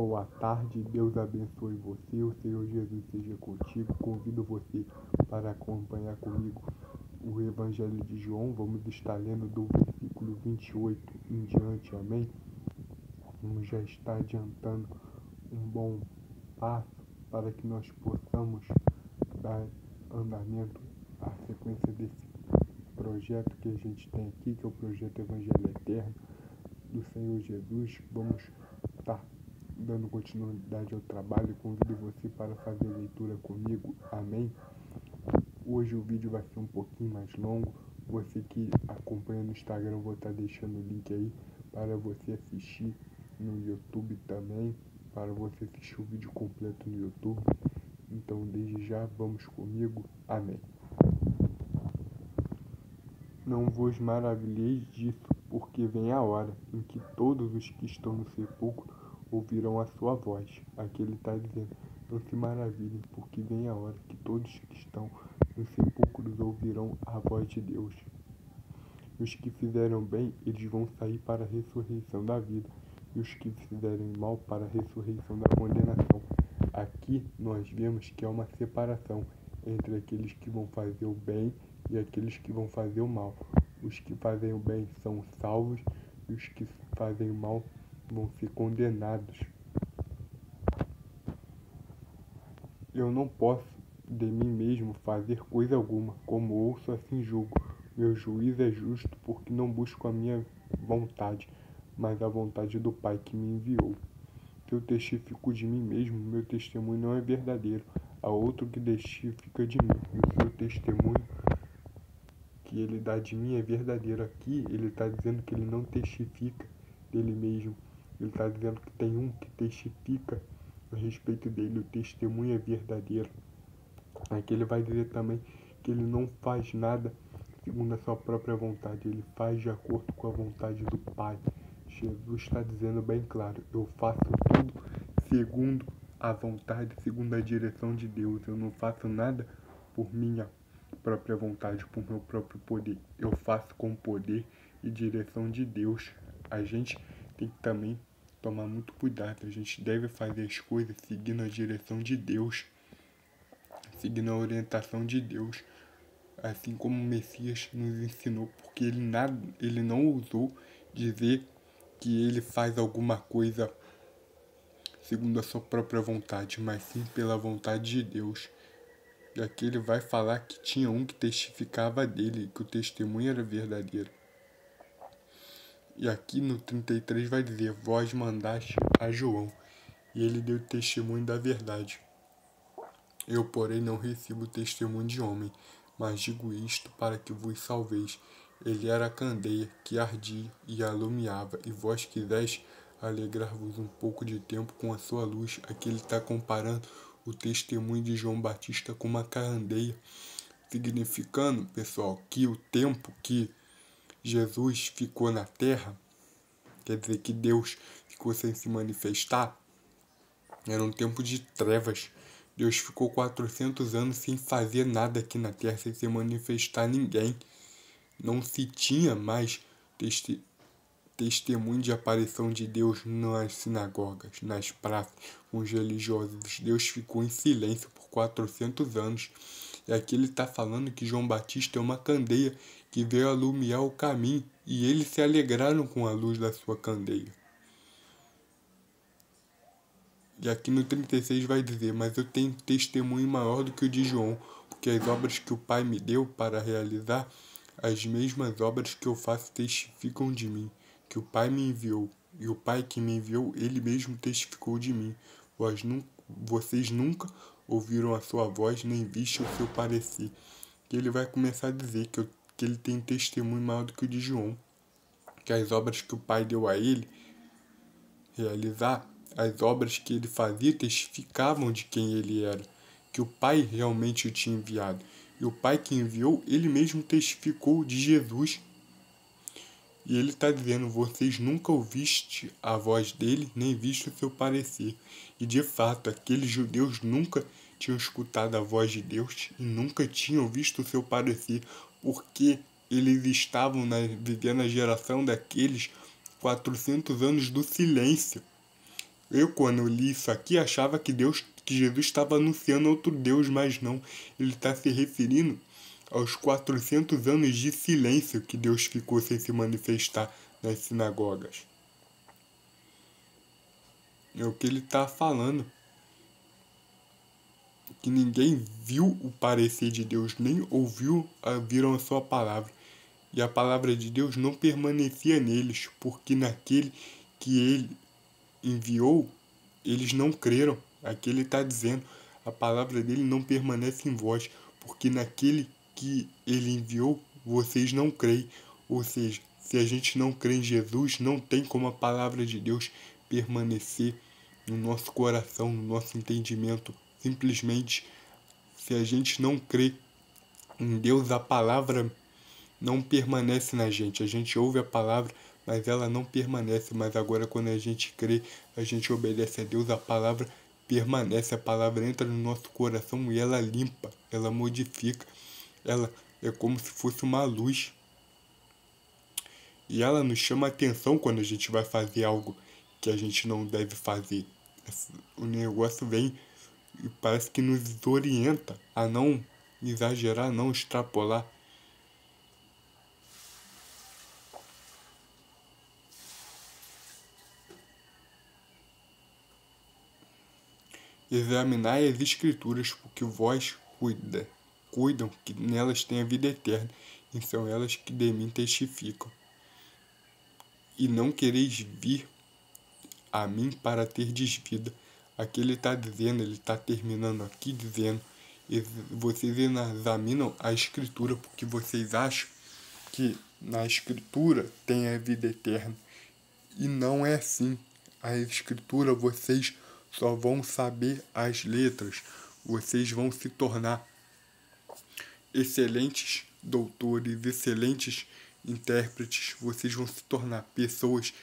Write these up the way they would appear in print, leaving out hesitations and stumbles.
Boa tarde, Deus abençoe você, o Senhor Jesus seja contigo. Convido você para acompanhar comigo o Evangelho de João. Vamos estar lendo do versículo 28 em diante, amém? Vamos já estar adiantando um bom passo para que nós possamos dar andamento à sequência desse projeto que a gente tem aqui, que é o projeto Evangelho Eterno do Senhor Jesus. Vamos estar dando continuidade ao trabalho. Convido você para fazer a leitura comigo, amém? Hoje o vídeo vai ser um pouquinho mais longo. Você que acompanha no Instagram, vou estar deixando o link aí para você assistir no YouTube também, para você assistir o vídeo completo no YouTube. Então desde já, vamos comigo, amém. Não vos maravilheis disso, porque vem a hora em que todos os que estão no sepulcro ouvirão a sua voz. Aqui ele está dizendo, não se maravilhem, porque vem a hora que todos que estão nos sepulcros ouvirão a voz de Deus. Os que fizeram bem, eles vão sair para a ressurreição da vida, e os que fizerem mal para a ressurreição da condenação. Aqui nós vemos que há uma separação entre aqueles que vão fazer o bem e aqueles que vão fazer o mal. Os que fazem o bem são salvos, e os que fazem o mal vão ser condenados. Eu não posso de mim mesmo fazer coisa alguma, como ouço assim julgo. Meu juízo é justo, porque não busco a minha vontade, mas a vontade do Pai que me enviou. Se eu testifico de mim mesmo, meu testemunho não é verdadeiro. Há outro que testifica de mim, e o seu testemunho que ele dá de mim é verdadeiro. Aqui ele está dizendo que ele não testifica dele mesmo. Ele está dizendo que tem um que testifica a respeito dele, o testemunho é verdadeiro. Aqui ele vai dizer também que ele não faz nada segundo a sua própria vontade, ele faz de acordo com a vontade do Pai. Jesus está dizendo bem claro, eu faço tudo segundo a vontade, segundo a direção de Deus. Eu não faço nada por minha própria vontade, por meu próprio poder. Eu faço com o poder e direção de Deus. A gente tem que também tomar muito cuidado. A gente deve fazer as coisas seguindo a direção de Deus, seguindo a orientação de Deus, assim como o Messias nos ensinou, porque ele não ousou dizer que ele faz alguma coisa segundo a sua própria vontade, mas sim pela vontade de Deus. E aqui ele vai falar que tinha um que testificava dele, que o testemunho era verdadeiro. E aqui no 33 vai dizer, vós mandaste a João, e ele deu testemunho da verdade. Eu, porém, não recebo testemunho de homem, mas digo isto para que vos salveis. Ele era a candeia que ardia e alumiava, e vós quiseste alegrar-vos um pouco de tempo com a sua luz. Aqui ele está comparando o testemunho de João Batista com uma candeia, significando, pessoal, que o tempo que Jesus ficou na terra, quer dizer que Deus ficou sem se manifestar, era um tempo de trevas. Deus ficou 400 anos sem fazer nada aqui na terra, sem se manifestar a ninguém. Não se tinha mais testemunho de aparição de Deus nas sinagogas, nas praças, com os religiosos. Deus ficou em silêncio por 400 anos. E aqui ele está falando que João Batista é uma candeia que veio alumiar o caminho, e eles se alegraram com a luz da sua candeia. E aqui no 36 vai dizer, mas eu tenho testemunho maior do que o de João, porque as obras que o Pai me deu para realizar, as mesmas obras que eu faço testificam de mim, que o Pai me enviou. E o Pai que me enviou, ele mesmo testificou de mim. Vocês nunca ouviram a sua voz, nem visto o seu parecer. E ele vai começar a dizer que ele tem testemunho maior do que o de João, que as obras que o Pai deu a ele realizar, as obras que ele fazia testificavam de quem ele era, que o Pai realmente o tinha enviado. E o Pai que enviou, ele mesmo testificou de Jesus. E ele está dizendo, vocês nunca ouviste a voz dele, nem visto o seu parecer. E de fato, aqueles judeus nunca tinham escutado a voz de Deus e nunca tinham visto o seu parecer, porque eles estavam vivendo a geração daqueles 400 anos do silêncio. Eu, quando eu li isso aqui, achava que Jesus estava anunciando outro Deus, mas não. Ele está se referindo aos 400 anos de silêncio que Deus ficou sem se manifestar nas sinagogas. É o que ele está falando. Que ninguém viu o parecer de Deus, nem viram a sua palavra. E a palavra de Deus não permanecia neles, porque naquele que ele enviou, eles não creram. Aqui ele está dizendo, a palavra dele não permanece em vós, porque naquele que ele enviou, vocês não creem. Ou seja, se a gente não crê em Jesus, não tem como a palavra de Deus permanecer no nosso coração, no nosso entendimento. Simplesmente, se a gente não crê em Deus, a palavra não permanece na gente. A gente ouve a palavra, mas ela não permanece. Mas agora, quando a gente crê, a gente obedece a Deus, a palavra permanece. A palavra entra no nosso coração e ela limpa, ela modifica. Ela é como se fosse uma luz. E ela nos chama a atenção quando a gente vai fazer algo que a gente não deve fazer. O negócio vem e parece que nos orienta a não exagerar, não extrapolar. Examinai as Escrituras, porque vós cuidam que nelas tem a vida eterna, e são elas que de mim testificam. E não quereis vir a mim para terdes vida. Aqui ele está dizendo, ele está terminando aqui dizendo, vocês examinam a Escritura, porque vocês acham que na Escritura tem a vida eterna. E não é assim. A Escritura vocês só vão saber as letras. Vocês vão se tornar excelentes doutores, excelentes intérpretes. Vocês vão se tornar pessoas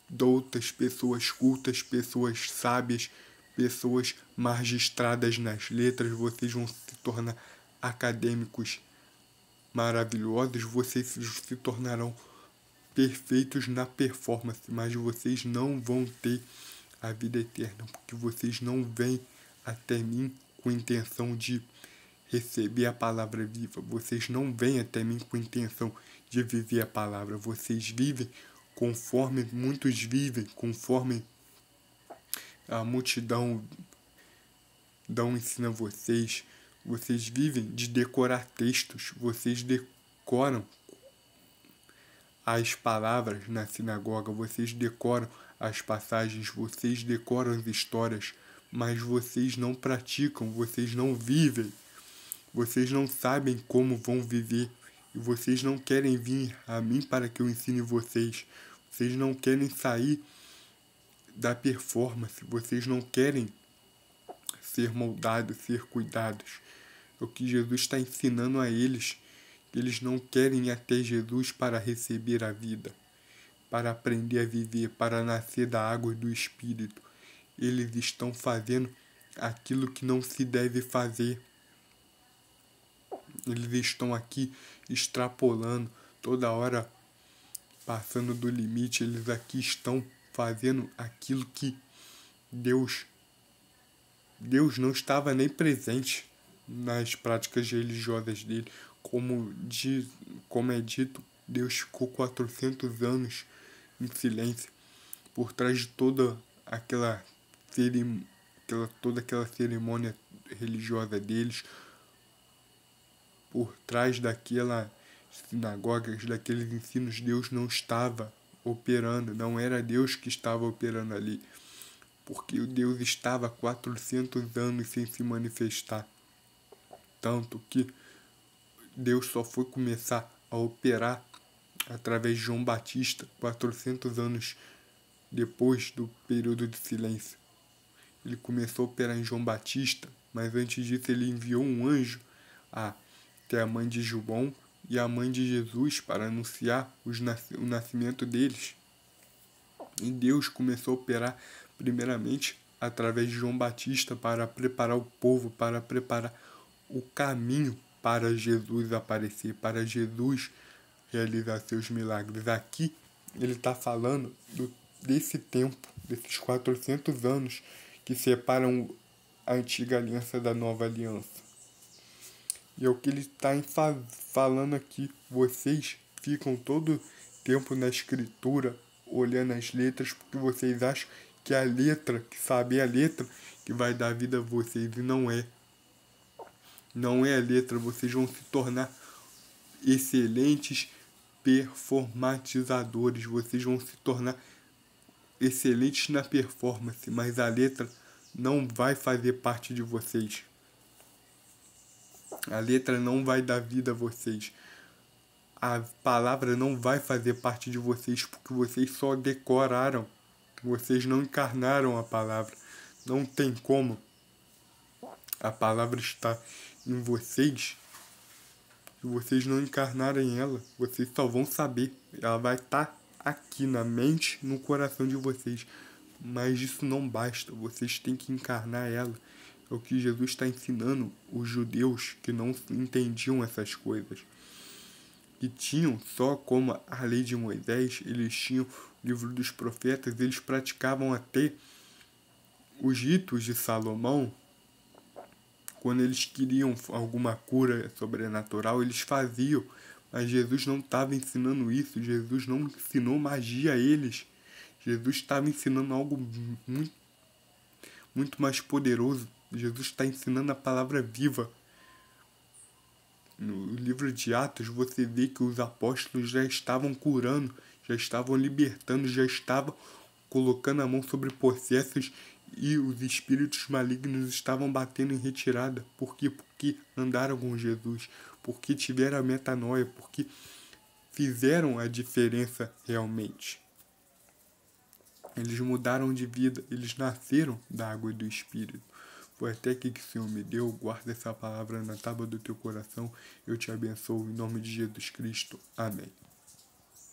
doutas, pessoas cultas, pessoas sábias, pessoas magistradas nas letras. Vocês vão se tornar acadêmicos maravilhosos. Vocês se tornarão perfeitos na performance, mas vocês não vão ter a vida eterna, porque vocês não vêm até mim com intenção de receber a palavra viva. Vocês não vêm até mim com intenção de viver a palavra. Vocês vivem conforme muitos vivem, conforme a multidão ensina vocês. Vocês vivem de decorar textos. Vocês decoram as palavras na sinagoga, vocês decoram as passagens, vocês decoram as histórias, mas vocês não praticam, vocês não vivem, vocês não sabem como vão viver e vocês não querem vir a mim para que eu ensine vocês. Vocês não querem sair da performance, vocês não querem ser moldados, ser cuidados. É o que Jesus está ensinando a eles. Eles não querem ir até Jesus para receber a vida, para aprender a viver, para nascer da água e do Espírito. Eles estão fazendo aquilo que não se deve fazer. Eles estão aqui extrapolando, toda hora passando do limite. Eles aqui estão fazendo aquilo que Deus não estava nem presente nas práticas religiosas dele. Como é dito, Deus ficou 400 anos em silêncio. Por trás de toda aquela cerimônia religiosa deles, por trás daquelas sinagogas, daqueles ensinos, Deus não estava operando, não era Deus que estava operando ali, porque o Deus estava há 400 anos sem se manifestar. Tanto que Deus só foi começar a operar através de João Batista, 400 anos depois do período de silêncio. Ele começou a operar em João Batista, mas antes disso ele enviou um anjo até a mãe de João e a mãe de Jesus para anunciar o nascimento deles. E Deus começou a operar primeiramente através de João Batista para preparar o povo, para preparar o caminho para Jesus aparecer, para Jesus realizar seus milagres. Aqui ele está falando desse tempo desses 400 anos que separam a antiga aliança da nova aliança. E é o que ele está falando aqui. Vocês ficam todo tempo na escritura, olhando as letras, porque vocês acham que a letra, que saber a letra, que vai dar vida a vocês. E não é. Não é a letra. Vocês vão se tornar excelentes performatizadores. Vocês vão se tornar excelentes na performance, mas a letra não vai fazer parte de vocês. A letra não vai dar vida a vocês. A palavra não vai fazer parte de vocês, porque vocês só decoraram. Vocês não encarnaram a palavra. Não tem como. A palavra está em vocês. Se vocês não encarnarem ela, vocês só vão saber. Ela vai estar aqui na mente, no coração de vocês. Mas isso não basta. Vocês têm que encarnar ela. É o que Jesus está ensinando os judeus que não entendiam essas coisas. Que tinham só como a lei de Moisés, eles tinham o livro dos profetas, eles praticavam até os ritos de Salomão. Quando eles queriam alguma cura sobrenatural, eles faziam. Mas Jesus não estava ensinando isso. Jesus não ensinou magia a eles. Jesus estava ensinando algo muito mais poderoso. Jesus está ensinando a palavra viva. No livro de Atos, você vê que os apóstolos já estavam curando, já estavam libertando, já estavam colocando a mão sobre possessos e os espíritos malignos estavam batendo em retirada. Por quê? Porque andaram com Jesus, porque tiveram a metanoia, porque fizeram a diferença realmente. Eles mudaram de vida, eles nasceram da água e do Espírito. Foi até aqui que o Senhor me deu. Guarda essa palavra na tábua do teu coração. Eu te abençoo em nome de Jesus Cristo. Amém.